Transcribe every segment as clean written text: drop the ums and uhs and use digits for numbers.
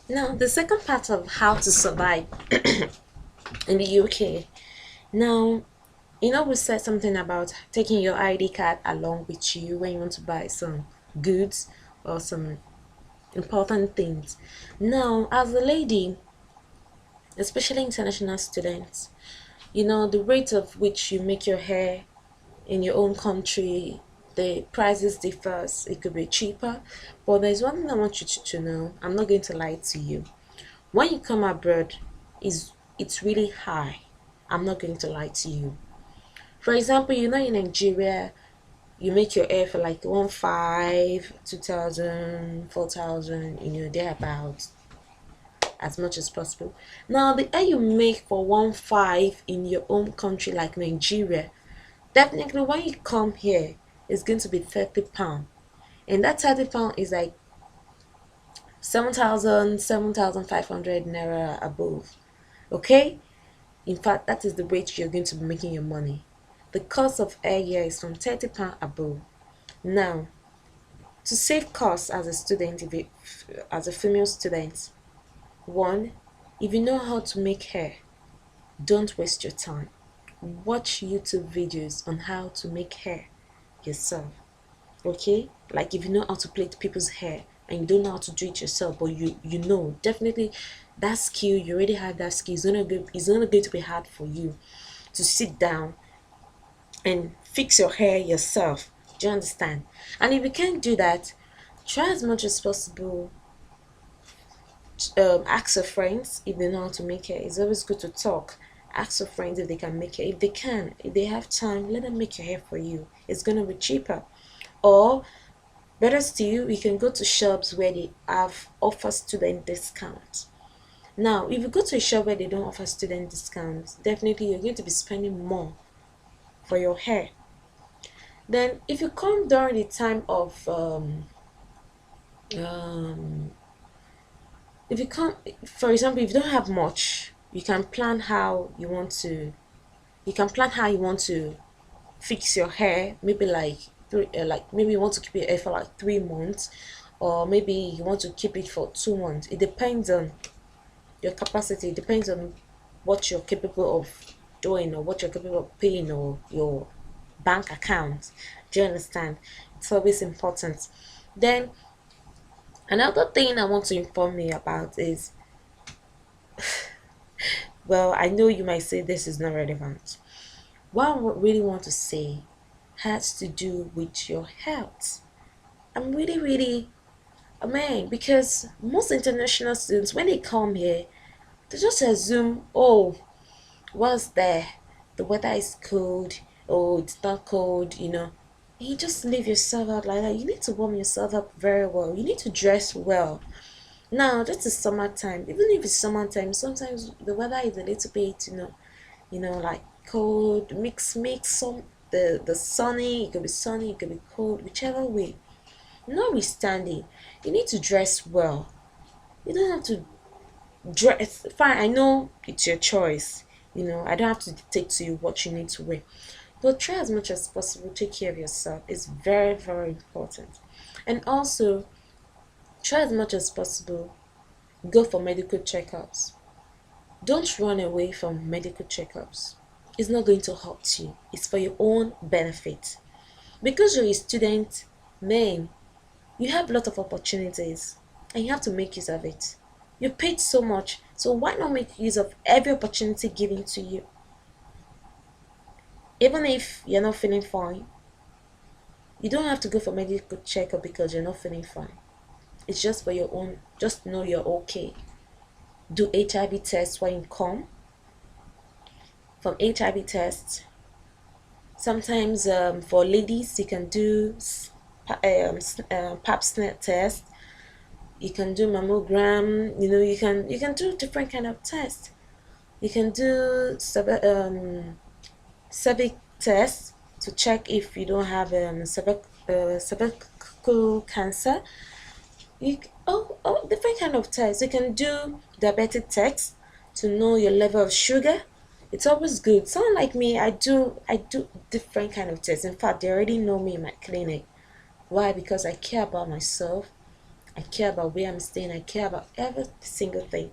Now, the second part of how to survive in the UK. Now, we said something about taking your ID card along with you when you want to buy some goods or some important things. Now, as a lady, especially international students, the rate of which you make your hair in your own country, the prices differs. It could be cheaper, but there's one thing I want you to know. I'm not going to lie to you. When you come abroad, is it's really high. I'm not going to lie to you. For example, in Nigeria, you make your hair for like 1,500, 2,000, 4,000, thereabouts, as much as possible. Now, the hair you make for 1,500 in your own country, like Nigeria, definitely when you come here, it's going to be £30, and that £30 is like 7,000, 7,500 naira above. Okay, in fact, that is the rate you're going to be making your money. The cost of air here is from £30 above. Now, to save costs as a student, as a female student, one, if you know how to make hair, don't waste your time. Watch YouTube videos on how to make hair yourself. Okay, like if you know how to plait people's hair and you don't know how to do it yourself, but you know definitely that skill, you already have that skill. It's gonna going to be hard for you to sit down and fix your hair yourself. Do you understand? And if you can't do that, try as much as possible. Ask your friends if they know how to make hair. It's always good to talk. Ask your friends if they can make hair. If they can, if they have time, let them make your hair for you. It's gonna be cheaper. Or better still, you can go to shops where they have offer student discounts. Now, if you go to a shop where they don't offer student discounts, definitely you're going to be spending more for your hair. Then, if you come during the time of um, if you come, for example, if you don't have much, you can plan how you want to. You can plan how you want to fix your hair. Maybe like like maybe you want to keep your hair for like 3 months, or maybe you want to keep it for 2 months. It depends on your capacity. It depends on what you're capable of doing or what you're capable of paying or your bank account. Do you understand? It's always important. Then another thing I want to inform you about is, well, I know you might say this is not relevant. What I really want to say has to do with your health. I'm really, really amazed because most international students, when they come here, they just assume, oh, what's there? The weather is cold. Oh, it's not cold. You just leave yourself out like that. You need to warm yourself up very well. You need to dress well. Now, this is summertime. Even if it's summertime, sometimes the weather is a little bit, like cold, mix, some the sunny, it could be sunny, it could be cold, whichever way. Notwithstanding, you need to dress well. You don't have to dress fine. I know it's your choice. I don't have to dictate to you what you need to wear. But try as much as possible, take care of yourself. It's very, very important. And also try as much as possible, go for medical checkups. Don't run away from medical checkups. It's not going to hurt you. It's for your own benefit. Because you're a student, man, you have a lot of opportunities and you have to make use of it. You paid so much, so why not make use of every opportunity given to you? Even if you're not feeling fine, you don't have to go for medical checkup because you're not feeling fine. It's just for your own, just know you're okay. Do HIV tests when you come. From HIV tests, sometimes for ladies, you can do pap smear test. You can do mammogram. You can do different kind of tests. You can do cervix test to check if you don't have cervical cancer. Different kind of tests. You can do diabetic tests to know your level of sugar. It's always good. Someone like me, I do different kind of tests. In fact, they already know me in my clinic. Why? Because I care about myself. I care about where I'm staying. I care about every single thing.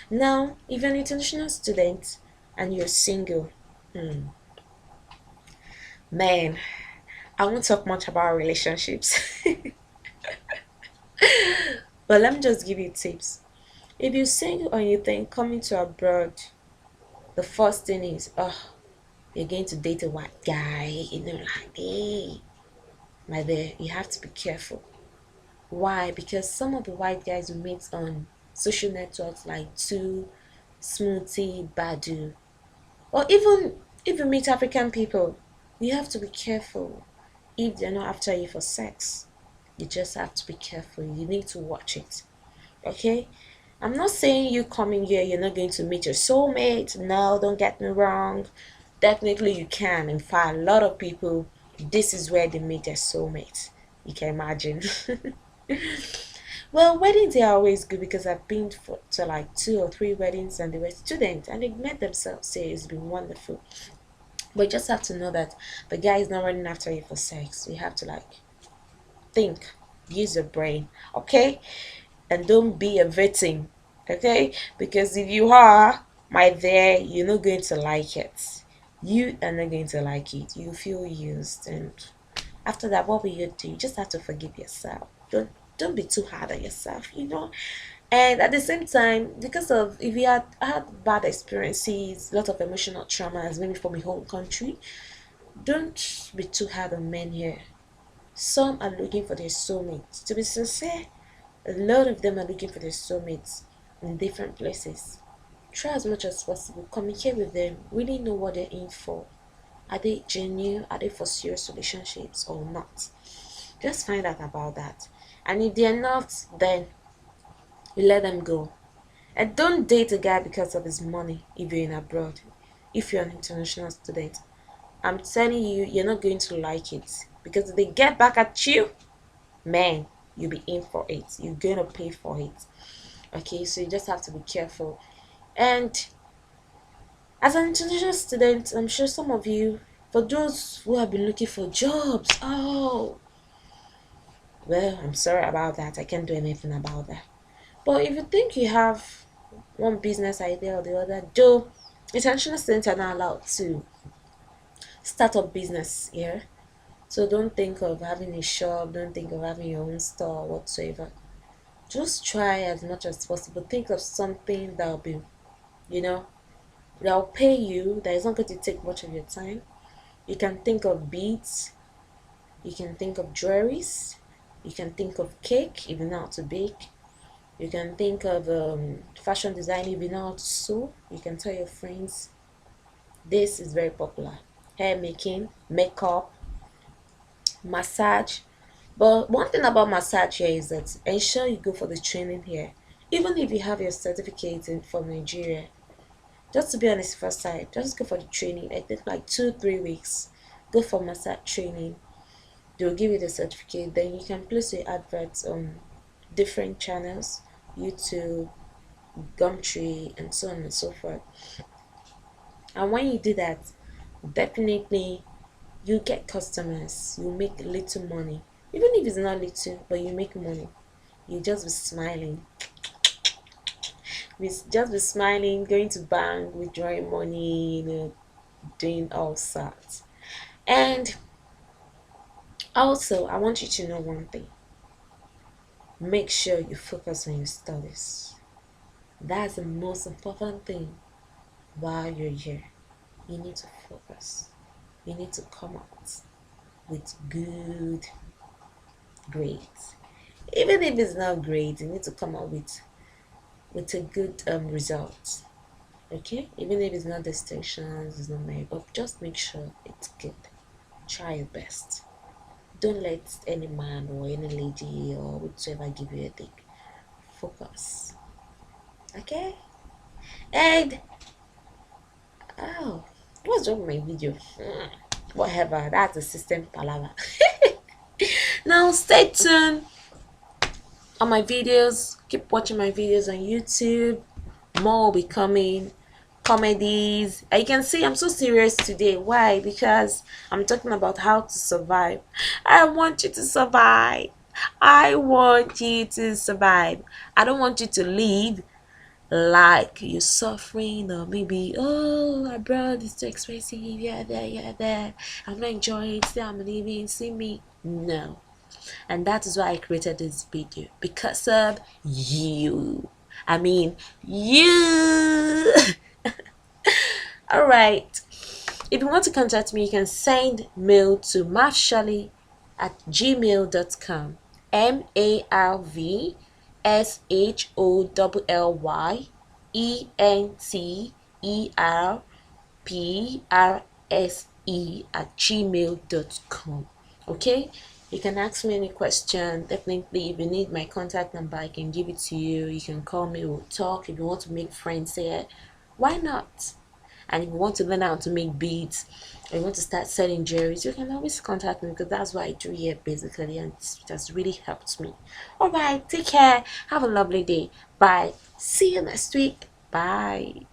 Now, if you're an international student and you're single, man, I won't talk much about relationships. But let me just give you tips. If you're single and you think coming to abroad, the first thing is, oh, you're going to date a white guy, like, hey, my dear, you have to be careful. Why? Because some of the white guys we meet on social networks like Two, Smoothie, Badu, or even if you meet African people, you have to be careful. If they're not after you for sex, you just have to be careful. You need to watch it. Okay? I'm not saying you coming here, you're not going to meet your soulmate. No, don't get me wrong. Definitely you can. In fact, a lot of people, this is where they meet their soulmate. You can imagine. Well, weddings are always good because I've been to like 2 or 3 weddings and they were students and they met themselves. Say it's been wonderful. But you just have to know that the guy is not running after you for sex. You have to like think, use your brain, okay? And don't be a victim, okay? Because if you are, my dear, you're not going to like it. You are not going to like it. You feel used, and after that, what will you do? You just have to forgive yourself. Don't be too hard on yourself. And at the same time, because of if you had bad experiences, a lot of emotional traumas, maybe from your home country, don't be too hard on men here. Some are looking for their soulmates. To be sincere, a lot of them are looking for their soulmates in different places. Try as much as possible, communicate with them, really know what they're in for. Are they genuine? Are they for serious relationships or not? Just find out about that. And if they're not, then you let them go. And don't date a guy because of his money if you're in abroad. If you're an international student, I'm telling you, you're not going to like it. Because if they get back at you, man, you'll be in for it. You're going to pay for it. Okay, so you just have to be careful. And as an international student, I'm sure some of you, for those who have been looking for jobs, oh, well, I'm sorry about that. I can't do anything about that. But if you think you have one business idea or the other, though international students are not allowed to start up business here. So don't think of having a shop, don't think of having your own store whatsoever. Just try as much as possible. Think of something that'll be, you know, that'll pay you, that is not going to take much of your time. You can think of beads, you can think of jewelries, you can think of cake if you know how to bake. You can think of fashion design if you know how to sew. You can tell your friends this is very popular. Hair making, makeup, massage. But one thing about massage here is that ensure you go for the training here. Even if you have your certificate from Nigeria, just to be on the safer side, just go for the training. I think like 2 3 weeks. Go for massage training. They'll give you the certificate. Then you can place your adverts on different channels, YouTube, Gumtree, and so on and so forth. And when you do that, definitely you get customers. You make little money, even if it's not little, but you make money. You just be smiling. Just be smiling, going to bank, withdrawing money, doing all sorts. And also, I want you to know one thing. Make sure you focus on your studies. That's the most important thing while you're here. You need to focus. You need to come out with good grades. Even if it's not great, you need to come out with a good result. Okay? Even if it's not distinctions, it's not merit, but just make sure it's good. Try your best. Don't let any man or any lady or whatsoever give you a dick. Focus. Okay? And oh, what's wrong with my video? Whatever, that's a system palaver. Now stay tuned on my videos. Keep watching my videos on YouTube. More will be coming. Comedies. You can see I'm so serious today. Why? Because I'm talking about how to survive. I want you to survive. I want you to survive. I don't want you to live like you're suffering, or maybe, oh, abroad is too expensive, yeah, there. I'm not enjoying it, still I'm leaving, see me. No. And that is why I created this video, because of you. I mean, you. All right. If you want to contact me, you can send mail to marvshally@gmail.com. MARVSHOLLYENTERPRSE@gmail.com. Okay, you can ask me any question. Definitely, if you need my contact number, I can give it to you. You can call me, we'll talk. If you want to make friends here, why not? And if you want to learn how to make beads, or you want to start selling jewelries, you can always contact me, because that's what I do here basically, and it has really helped me. All right, take care, have a lovely day, bye, see you next week, bye.